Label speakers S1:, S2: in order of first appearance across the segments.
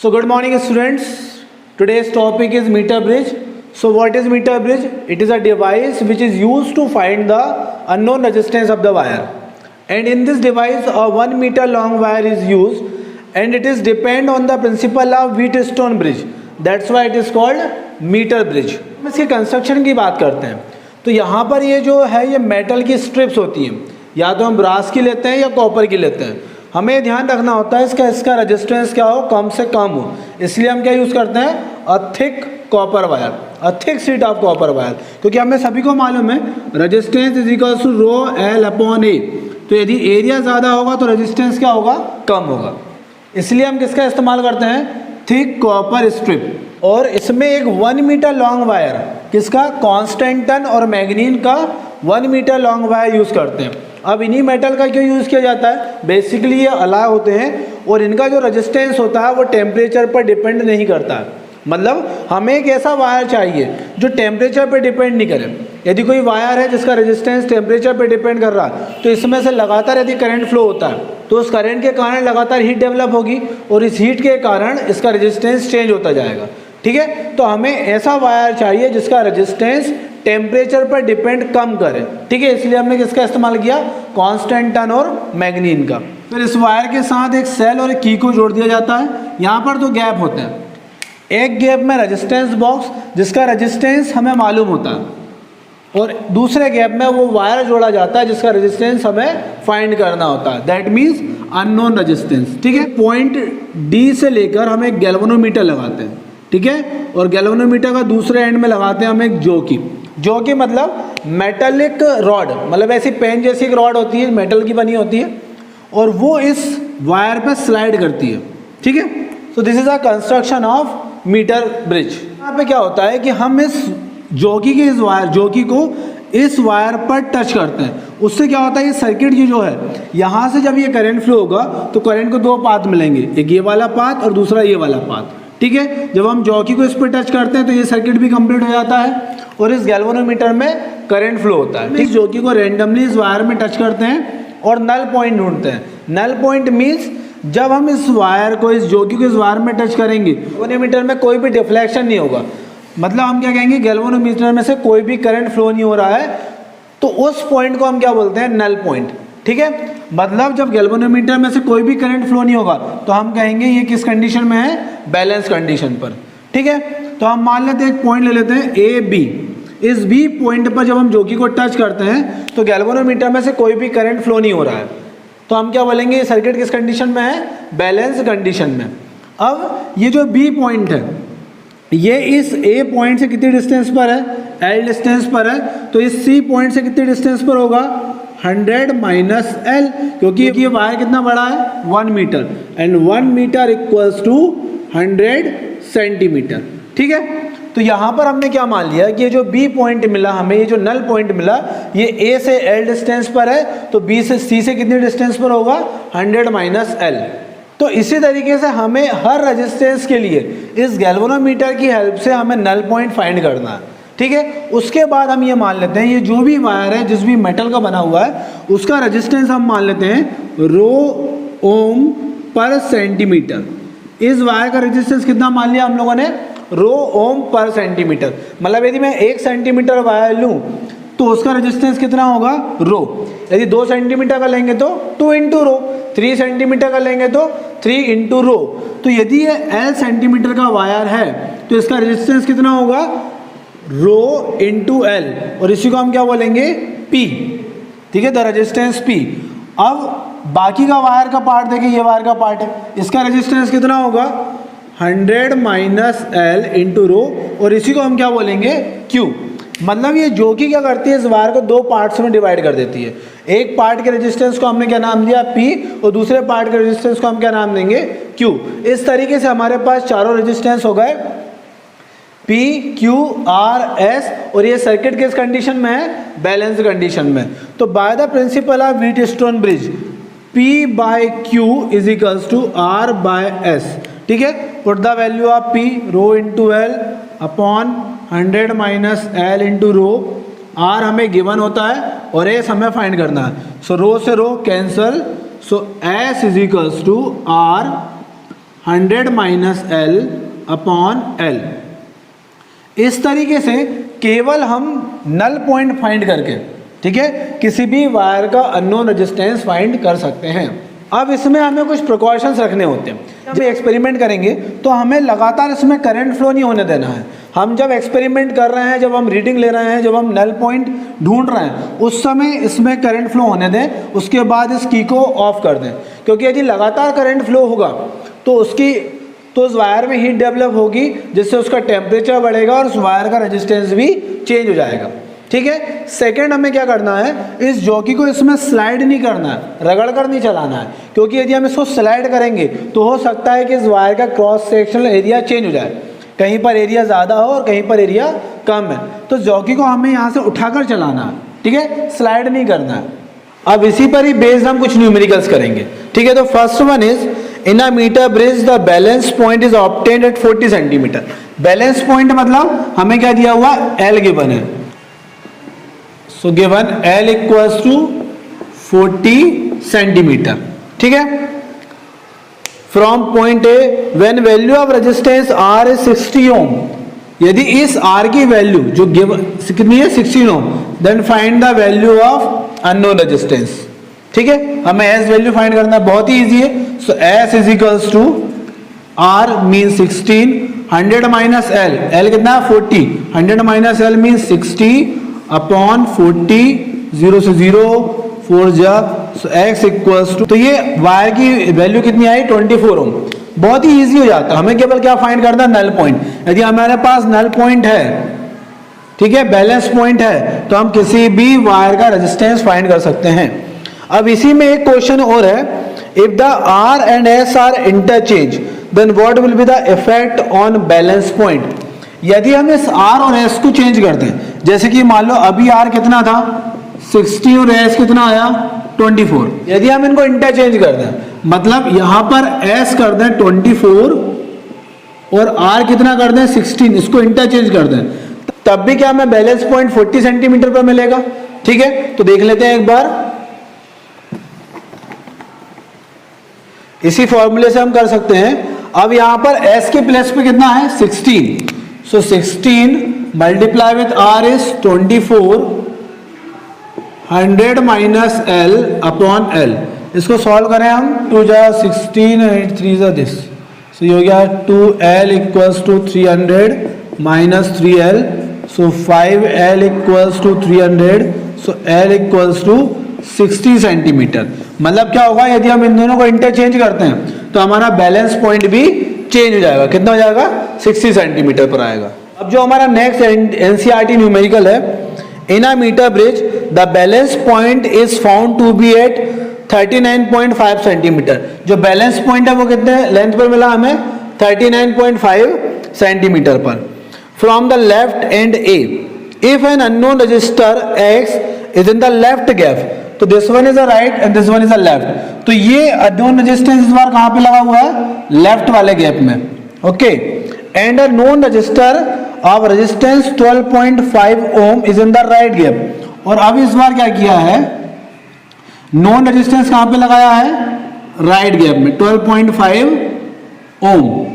S1: So good morning students. Today's topic is meter bridge. So what is meter bridge? It is a device which is used to find the unknown resistance of the wire. And in this device a 1 meter long wire is used and it is depend on the principle of Wheatstone bridge. That's why it is called meter bridge. हम इसके construction की बात करते हैं तो यहाँ पर ये जो है ये मेटल की स्ट्रिप्स होती हैं, या तो हम ब्रास की लेते हैं या कॉपर की लेते हैं। हमें ध्यान रखना होता है इसका रेजिस्टेंस क्या हो, कम से कम हो, इसलिए हम क्या यूज़ करते हैं, a thick copper wire, a thick sheet of copper wire, क्योंकि हमें सभी को मालूम है resistance is equals to rho L upon A. तो यदि एरिया ज़्यादा होगा तो रेजिस्टेंस क्या होगा, कम होगा, इसलिए हम किसका इस्तेमाल करते हैं, थिक कॉपर स्ट्रिप। और इसमें एक 1 मीटर लॉन्ग वायर, किसका, कॉन्स्टेंटन और मैग्नीन का 1 मीटर लॉन्ग वायर यूज़ करते हैं। अब इन्हीं मेटल का क्यों यूज़ किया जाता है, बेसिकली ये अलाव होते हैं और इनका जो रेजिस्टेंस होता है वो टेम्परेचर पर डिपेंड नहीं करता है। मतलब हमें एक ऐसा वायर चाहिए जो टेम्परेचर पर डिपेंड नहीं करे। यदि कोई वायर है जिसका रेजिस्टेंस टेम्परेचर पर डिपेंड कर रहा है तो इसमें से लगातार यदि करंट फ्लो होता है तो उस करंट के कारण लगातार हीट डेवलप होगी और इस हीट के कारण इसका रेजिस्टेंस चेंज होता जाएगा। ठीक है, तो हमें ऐसा वायर चाहिए जिसका रेजिस्टेंस टेम्परेचर पर डिपेंड कम करे। ठीक है, इसलिए हमने किसका इस्तेमाल किया, कॉन्स्टेंटन और मैग्नीन का। फिर इस वायर के साथ एक सेल और एक की को जोड़ दिया जाता है। यहाँ पर 2 गैप होते हैं, एक गैप में रेजिस्टेंस बॉक्स जिसका रेजिस्टेंस हमें मालूम होता है और दूसरे गैप में वो वायर जोड़ा जाता है जिसका रेजिस्टेंस हमें फाइंड करना होता है, दैट मीन्स अननोन रेजिस्टेंस। ठीक है, पॉइंट डी से लेकर हम एक गैल्वेनोमीटर लगाते हैं। ठीक है, और गैल्वेनोमीटर का दूसरे एंड में लगाते हैं हम एक जोकी मतलब मेटालिक रॉड, मतलब ऐसी पेन जैसी एक रॉड होती है, मेटल की बनी होती है और वो इस वायर पे स्लाइड करती है। ठीक है, so this is a construction of metre bridge. यहाँ पे क्या होता है कि हम इस जोकी को इस वायर पर टच करते हैं, उससे क्या होता है, ये सर्किट की जो है यहाँ से जब ये करंट फ्लो होगा तो करंट को 2 पाथ मिलेंगे, एक ये वाला पाथ और दूसरा ये वाला पाथ। ठीक है, जब हम जॉकी को इस पर टच करते हैं तो ये सर्किट भी कंप्लीट हो जाता है और इस गैल्वेनोमीटर में करंट फ्लो होता है। इस जॉकी को रैंडमली इस वायर में टच करते हैं और नल पॉइंट ढूंढते हैं। नल पॉइंट मीन्स जब हम इस वायर को, इस जॉकी को इस वायर में टच करेंगे गैल्वेनोमीटर में कोई भी डिफ्लेक्शन नहीं होगा, मतलब हम क्या कहेंगे, गैल्वेनोमीटर में से कोई भी करंट फ्लो नहीं हो रहा है, तो उस पॉइंट को हम क्या बोलते हैं, नल पॉइंट। ठीक है, मतलब जब गैल्वेनोमीटर में से कोई भी करंट फ्लो नहीं होगा तो हम कहेंगे ये किस कंडीशन में है, बैलेंस कंडीशन पर। ठीक है, तो हम मान लेते हैं एक पॉइंट ले लेते हैं ए बी। इस बी पॉइंट पर जब हम जोकी को टच करते हैं तो गैल्वेनोमीटर में से कोई भी करंट फ्लो नहीं हो रहा है, तो हम क्या बोलेंगे, ये सर्किट किस कंडीशन में है, बैलेंस कंडीशन में। अब ये जो बी पॉइंट है ये इस ए पॉइंट से कितनी डिस्टेंस पर है, एल डिस्टेंस पर है, तो इस सी पॉइंट से कितनी डिस्टेंस पर होगा, 100 माइनस एल, क्योंकि ये वायर कितना बड़ा है, 1 metre, and 1 metre equals to 100 centimetre. ठीक है, तो यहाँ पर हमने क्या मान लिया कि ये जो बी पॉइंट मिला हमें, ये जो नल पॉइंट मिला, ये ए से एल डिस्टेंस पर है, तो बी से सी से कितनी डिस्टेंस पर होगा, 100 माइनस एल। तो इसी तरीके से हमें हर रेजिस्टेंस के लिए इस गैल्वेनोमीटर की हेल्प से हमें नल पॉइंट फाइंड करना है। ठीक है, उसके बाद हम ये मान लेते हैं ये जो भी वायर है जिस भी मेटल का बना हुआ है उसका रेजिस्टेंस हम मान लेते हैं रो ओम पर सेंटीमीटर। इस वायर का रेजिस्टेंस कितना मान लिया हम लोगों ने, रो ओम पर सेंटीमीटर। मतलब यदि मैं 1 सेंटीमीटर वायर लूँ तो उसका रेजिस्टेंस कितना होगा, रो। यदि 2 सेंटीमीटर का लेंगे तो 2 इंटू रो, 3 सेंटीमीटर का लेंगे तो 3 इंटू रो। तो यदि ये L सेंटीमीटर का वायर है तो इसका रेजिस्टेंस कितना होगा, रो इंटू एल, और इसी को हम क्या बोलेंगे, P। ठीक है, द रेजिस्टेंस P। अब बाकी का वायर का पार्ट देखिए, ये वायर का पार्ट है, इसका रेजिस्टेंस कितना होगा, 100 माइनस एल इंटू रो, और इसी को हम क्या बोलेंगे, Q। मतलब ये जोकी क्या करती है, इस वायर को 2 पार्ट्स में डिवाइड कर देती है। एक पार्ट के रेजिस्टेंस को हमने क्या नाम दिया, P, और दूसरे पार्ट के रेजिस्टेंस को हम क्या नाम देंगे, Q। इस तरीके से हमारे पास चारों रेजिस्टेंस हो गए, P, Q, R, S, और ये सर्किट किस कंडीशन में है, बैलेंस कंडीशन में। तो by the principle of Wheatstone bridge P by Q is equals to R by S। ठीक है, put the value of P, rho into L upon 100 minus L into rho. R हमें given होता है और S हमें find करना है। So rho से rho cancel, so S is equals to R 100 minus L upon L. इस तरीके से केवल हम नल पॉइंट फाइंड करके, ठीक है, किसी भी वायर का अननोन रेजिस्टेंस फाइंड कर सकते हैं। अब इसमें हमें कुछ प्रिकॉशंस रखने होते हैं। जब एक्सपेरिमेंट करेंगे तो हमें लगातार इसमें करंट फ्लो नहीं होने देना है। हम जब एक्सपेरिमेंट कर रहे हैं, जब हम रीडिंग ले रहे हैं, जब हम नल पॉइंट ढूंढ रहे हैं, उस समय इसमें करंट फ्लो होने दें। उसके बाद इस की को ऑफ कर दें, क्योंकि यदि लगातार करंट फ्लो होगा तो उस वायर में हीट डेवलप होगी, जिससे उसका टेम्परेचर बढ़ेगा और उस वायर का रेजिस्टेंस भी चेंज हो जाएगा। ठीक है। सेकंड, हमें क्या करना है, इस जॉकी को इसमें स्लाइड नहीं करना है, रगड़ कर नहीं चलाना है, क्योंकि यदि हम इसको स्लाइड करेंगे तो हो सकता है कि इस वायर का क्रॉस सेक्शनल एरिया चेंज हो जाए, कहीं पर एरिया ज़्यादा हो और कहीं पर एरिया कम है। तो जॉकी को हमें यहाँ से उठाकर चलाना है, ठीक है, स्लाइड नहीं करना है। अब इसी पर ही बेस्ड हम कुछ न्यूमेरिकल्स करेंगे। ठीक है। तो first one is, in a metre bridge the balance point is obtained at 40 centimetre. Balance point मतलब हमें क्या दिया हुआ, एल गिवन है। So given L equals to 40 centimetre. ठीक है। From point A when value of resistance R is 60 ohm, यदि इस आर की वैल्यू जो गिवन कितनी है, 60 ohm, then find the value of unknown resistance. ठीक है। हमें एस वैल्यू फाइंड करना है, बहुत ही इजी है। So S is equals to R mean 16, 100 minus L, L कितना है 40, 100 माइनस एल मीन 60 अपॉन 40, 0 से 0, 4 जा, सो एक्स इक्वल्स टू, तो ये वायर की वैल्यू कितनी आई, 24 ओम। बहुत ही इजी हो जाता है। हमें केवल क्या फाइंड करना है, नल पॉइंट। यदि हमारे पास नल पॉइंट है, ठीक है, बैलेंस पॉइंट है, तो हम किसी भी वायर का रेजिस्टेंस फाइंड कर सकते हैं। अब इसी में एक क्वेश्चन और है, if the R and S are interchange then what will be the effect on balance point. यदि हम इस आर और एस को चेंज कर दें, जैसे कि मान लो अभी आर कितना था 60 और एस कितना आया 24, यदि हम इनको इंटरचेंज कर दें, मतलब यहां पर एस कर दें 24 और आर कितना कर दें 16, इसको इंटरचेंज कर दें, तब भी क्या हमें बैलेंस पॉइंट 40 सेंटीमीटर पर मिलेगा। ठीक है। तो देख लेते हैं एक बार, इसी फॉर्मूले से हम कर सकते हैं। अब यहां पर s के प्लेस पे कितना है 16, सो 16 multiply with r is 24, 100 minus l upon l। इसको सॉल्व करें हम, 2 जा 16 8 3 जा दिस, सो ये हो गया 2l equals to 300 minus 3l, so 5l equals to 300, so l equals to 60 centimetre. मतलब क्या होगा, यदि हम इन दोनों को इंटरचेंज करते हैं तो हमारा बैलेंस पॉइंट भी चेंज हो जाएगा। कितना हो जाएगा, 60 सेंटीमीटर पर आएगा। अब जो हमारा नेक्स्ट एनसीईआरटी न्यूमेरिकल है, in a metre bridge the balance point is found to be at 39.5 centimetre. जो बैलेंस पॉइंट है वो कितने लेंथ पर मिला हमें, 39.5 सेंटीमीटर पर। From the left end A, if an unknown resistor X is in the left gap, तो this one is a right end this one is a left. तो ये अननोन रेजिस्टेंस इस बार कहां पे लगा हुआ है, लेफ्ट वाले गैप में। Okay. And a known resistor of resistance 12.5 ohm is in the right gap. और अब इस बार क्या किया है, नोन रेजिस्टेंस कहां पे लगाया है, राइट गैप में, 12.5 ohm.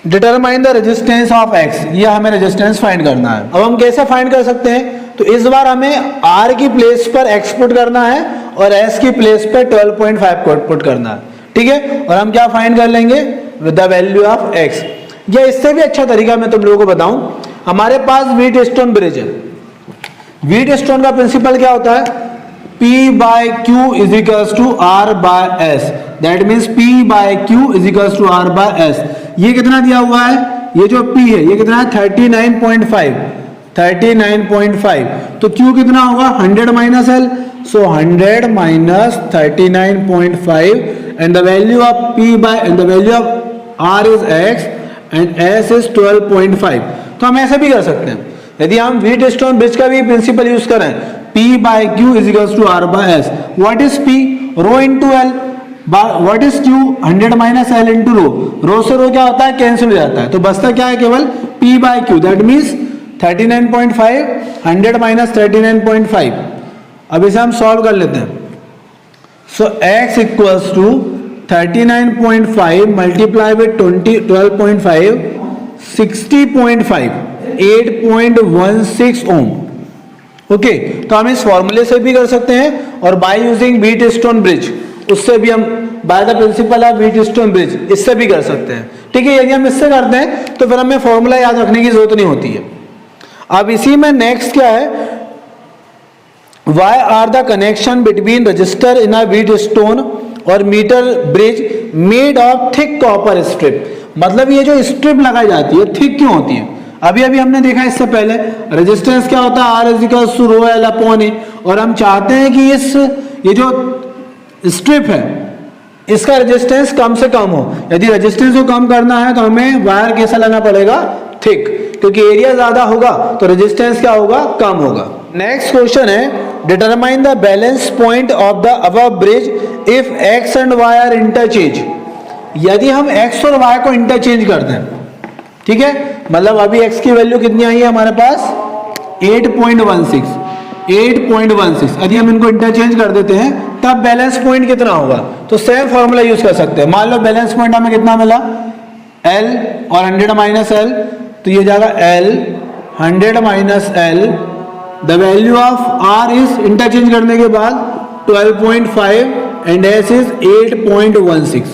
S1: Determine the resistance of X, ये हमें रेजिस्टेंस फाइंड करना है। अब हम कैसे फाइंड कर सकते हैं, तो इस बार हमें R की प्लेस पर X पुट करना है और S की प्लेस पर 12.5 पुट करना है। ठीक है। और हम क्या फाइंड कर लेंगे, with the value of X। या इससे भी अच्छा तरीका मैं तुम लोगों को बताऊं, हमारे पास व्हीट स्टोन ब्रिज है। व्हीट स्टोन का प्रिंसिपल क्या होता है, P by Q is equals to R by S, that means P by Q is equals to R by S। ये कितना दिया हुआ है, ये जो P है ये कितना है 39.5, 39.5, तो Q कितना होगा 100 minus L, so 100 minus 39.5 and the value of P by and the value of R is X and S is 12.5। तो हम ऐसे भी कर सकते हैं, यदि हम व्हीट स्टोन ब्रिज का भी प्रिंसिपल यूज करें, P by Q is equals to R by S। What is P, rho into L, what is Q, 100 minus L into rho. Rho से रो क्या होता है, कैंसिल हो जाता है, तो बचता क्या है, केवल P by Q, that means 39.5, 100 minus 39.5। अब इसे हम सॉल्व कर लेते हैं। So x equals to 39.5 multiply with 12.5 60.5 8.16 ohm. Okay, तो हम इस फॉर्मूले से भी कर सकते हैं और बाय यूजिंग व्हीटस्टोन ब्रिज, उससे भी हम bye the principle of Wheatstone bridge इससे भी कर सकते हैं। ठीक है, यदि हम इससे करते हैं तो फिर हमें फॉर्मूला याद रखने की जरूरत नहीं होती है। अब इसी में नेक्स्ट क्या है, why are the connection between resistor in a Wheatstone और metre bridge made of thick copper strip. मतलब ये जो स्ट्रिप लगाई जाती है थिक क्यों होती है? अभी अभी हमने देखा इससे पहले रेजिस्टेंस क्या होता है, R is equals to rho L upon A, और हम चाहते हैं कि ये जो स्ट्रिप है इसका रेजिस्टेंस कम से कम हो। यदि रेजिस्टेंस को कम करना है तो हमें वायर कैसा लेना पड़ेगा, थिक, क्योंकि एरिया ज्यादा होगा तो रेजिस्टेंस क्या होगा, कम होगा। नेक्स्ट क्वेश्चन है, determine the balance point of the above bridge if X and Y are interchange. यदि हम एक्स और वाई को इंटरचेंज कर दें, ठीक है, मतलब अभी x की वैल्यू कितनी आई है हमारे पास 8.16। यदि हम इनको इंटरचेंज कर देते हैं तब बैलेंस पॉइंट कितना होगा? तो सेम फॉर्मूला यूज कर सकते हैं। मान लो बैलेंस पॉइंट हमें कितना मिला, L और 100 माइनस L, तो ये जाएगा L 100 minus L, the value of R is interchange करने के बाद 12.5 and S is 8.16।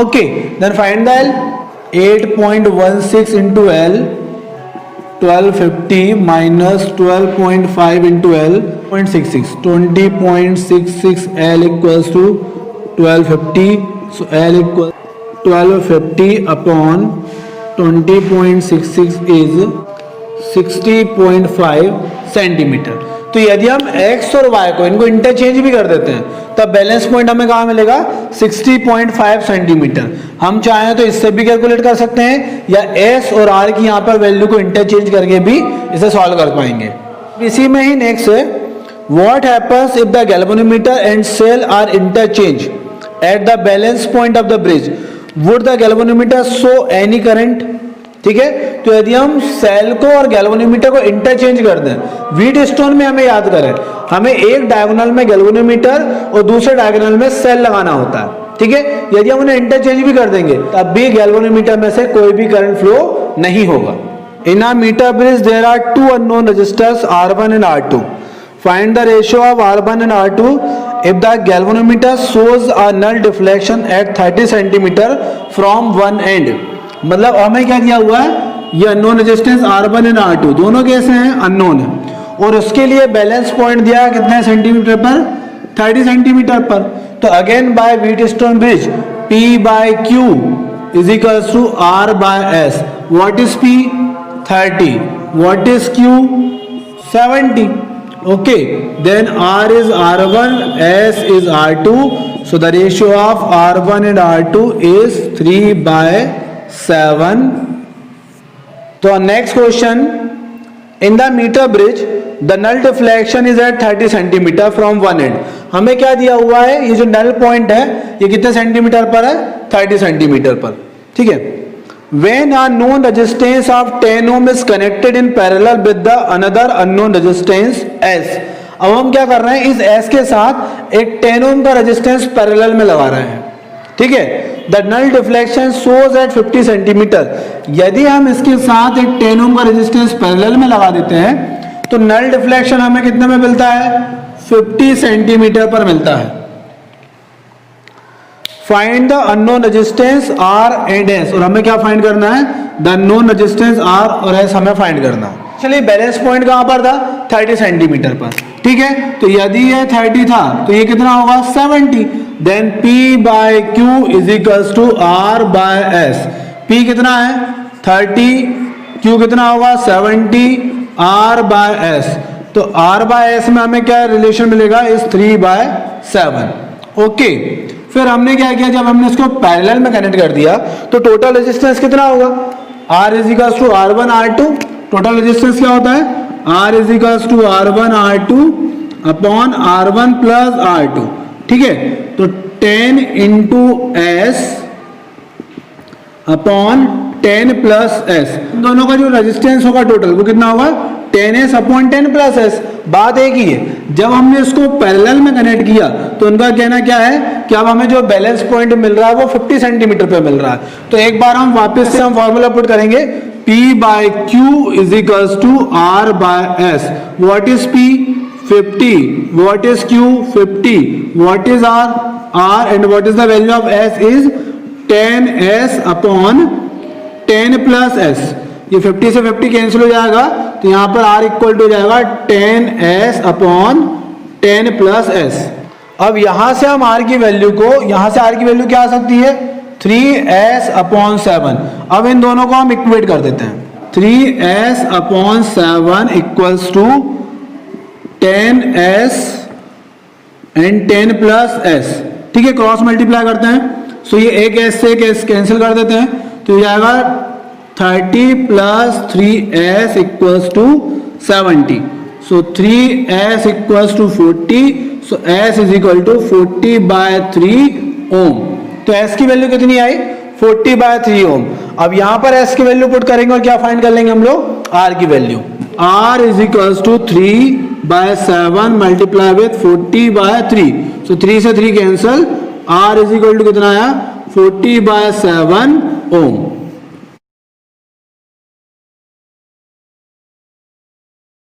S1: Okay, then find the L। 8.16 into L 1250 minus 12.5 into L 0.66 20.66 L equals to 1250, so L equals 1250 upon 20.66 is 60.5 centimetre. तो यदि हम x और y को इनको interchange भी कर देते हैं तब बैलेंस पॉइंट हमें कहाँ मिलेगा, 60.5 सेंटीमीटर। हम चाहें तो इससे भी कैलकुलेट कर सकते हैं या s और r की यहाँ पर वैल्यू को इंटरचेंज करके भी इसे सॉल्व कर पाएंगे। इसी में ही नेक्स्ट है, what happens if the galvanometer and cell are interchange at the balance point of the bridge, would the galvanometer show any current. ठीक है, तो यदि हम सेल को और गैल्वेनोमीटर को इंटरचेंज कर दें, व्हीटस्टोन में हमें याद करें, हमें एक डायगोनल में गैल्वेनोमीटर और दूसरे डायगोनल में सेल लगाना होता है। ठीक है, यदि हम उन्हें इंटरचेंज भी कर देंगे तब भी गैल्वेनोमीटर में से कोई भी करंट फ्लो नहीं होगा। In a metre bridge there are two unknown resistors R1 and R2। Find the ratio of R1 and R2 if the galvanometer shows a null deflection at 30 centimeter from one end। मतलब हमें क्या दिया हुआ है, ये unknown resistance R1 and R2 दोनों कैसे हैं, अननोन है, और उसके लिए बैलेंस पॉइंट दिया है कितने सेंटीमीटर पर, 30 सेंटीमीटर पर। तो again by Wheatstone bridge P by Q is equals to R by S। What is P, 30, what is Q, 70। Okay, then R is R1, S is R2, so the ratio of R1 and R2 is 3/7. So next question, in the meter bridge, the null deflection is at 30 centimeter from one end। हमें क्या दिया हुआ है, ये जो null point है ये कितने सेंटीमीटर पर है, 30 सेंटीमीटर पर। ठीक है, when a known resistance of 10 ohm is connected in parallel with the another unknown resistance S। अब हम क्या कर रहे हैं, इस S के साथ एक 10 ohm का रेजिस्टेंस पैरेलल में लगा रहे हैं। ठीक है, the null deflection shows at 50 centimetre. यदि हम इसके साथ एक 10 ohm का रेजिस्टेंस पैरेलल में लगा देते हैं तो null deflection हमें कितने में मिलता है, 50 सेंटीमीटर पर मिलता है। Find the unknown resistance R and S, और हमें क्या फाइंड करना है, द अननोन रेजिस्टेंस R और S हमें फाइंड करना है। चलिए बैलेंस पॉइंट कहां पर था, 30 सेंटीमीटर पर। ठीक है, तो यदि ये 30 था तो ये कितना होगा, 70। Then P by Q is equals to R by S। P कितना है, 30, Q कितना होगा, 70, R बाय S। तो R बाय S में हमें क्या रिलेशन मिलेगा, इस 3/7। ओके, फिर हमने क्या किया, जब हमने इसको पैरेलल में कनेक्ट कर दिया तो टोटल रेजिस्टेंस कितना होगा, R is equals to R1 R2। Total resistance क्या होता है, R is equals to R1 R2 upon R1 plus R2। ठीक है, तो 10 into S upon 10 plus S, दोनों का जो रेजिस्टेंस होगा टोटल वो कितना होगा, 10S अपॉन 10 प्लस S। बात एक ही है, जब हमने इसको पैरेलल में कनेक्ट किया तो उनका कहना क्या है कि अब हमें जो बैलेंस पॉइंट मिल रहा है वो 50 सेंटीमीटर पे मिल रहा है। तो एक बार हम वापस से हम फॉर्मूला पुट करेंगे, P by Q is equals to R by S। What is P? 50। What is Q? 50। What is R? R and what is the value of S is 10S upon 10 plus S। ये 50 से 50 cancel हो जाएगा तो यहां पर R equal to हो जाएगा 10S upon 10 plus S। अब यहां से हम R की वैल्यू को, यहां से R की वैल्यू क्या आ सकती है? 3S upon 7। अब इन दोनों को हम इक्वेट कर देते हैं। 3S upon 7 equals to 10S and 10 plus S। ठीक है, क्रॉस मल्टीप्लाई करते हैं। सो ये एक S से एक S कैंसिल कर देते हैं तो ये जाएगा 30 plus 3S equals to 70। So 3S equals to 40। So S is equal to 40 by 3 ohm. तो S की वैल्यू कितनी आई? 40 बाय 3 ओम। अब यहां पर S की वैल्यू पुट करेंगे और क्या फाइंड कर लेंगे हम लोग? R की वैल्यू। R is equals to 3 by 7 multiply with 40 by 3। So 3 से 3 cancel, R is equal to कितना आया? 40 बाय 7 ओम।